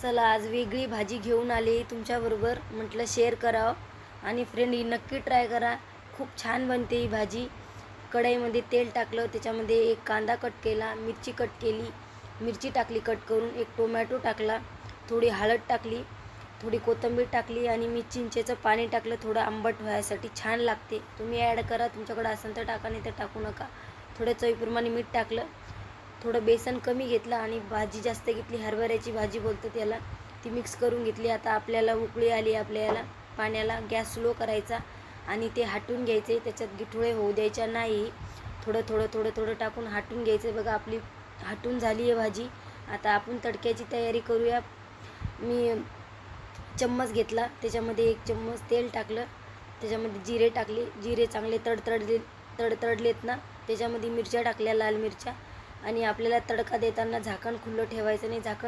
चला आज वेगळी भाजी घेऊन आली तुमच्याबरोबर, म्हटलं शेअर करावं आणि फ्रेंड ही नक्की ट्राय करा. खूप छान बनते ही भाजी. कढईमध्ये तेल टाकलं, त्याच्यामध्ये एक कांदा कट केला, मिरची कट केली, मिरची टाकली कट करून, एक टोमॅटो टाकला, थोडी हळद टाकली, थोडी कोथिंबीर टाकली आणि मी चिंचेचं पाणी टाकलं थोडं आंबट व्हायसाठी. छान लागते. तुम्ही ॲड करा, तुमच्याकडे असेल तर टाका, नाही तर टाकू नका. थोडं चवीप्रमाणे मीठ टाकलं, थोडं बेसन कमी घेतलं आणि भाजी जास्त घेतली, हरभऱ्याची भाजी बोलतात याला, ती मिक्स करून घेतली. आता आपल्याला उकळी आली आपल्याला पाण्याला. गॅस स्लो करायचा आणि ते हटून घ्यायचे, त्याच्यात गिठोळे होऊ द्यायच्या नाही. थोडं थोडं थोडं थोडं टाकून हटून घ्यायचं. बघा आपली हटून झाली आहे भाजी. आता आपण तडक्याची तयारी करूया. मी चम्मच घेतला, त्याच्यामध्ये 1 चम्मच तेल टाकलं, त्याच्यामध्ये जिरे टाकले, जिरे चांगले तडतडलेत ना, त्याच्यामध्ये मिरच्या टाकल्या, लाल मिरच्या. आणि आपल्याला तडका देताना झाकण खुलं ठेवायचं नाही, झाकण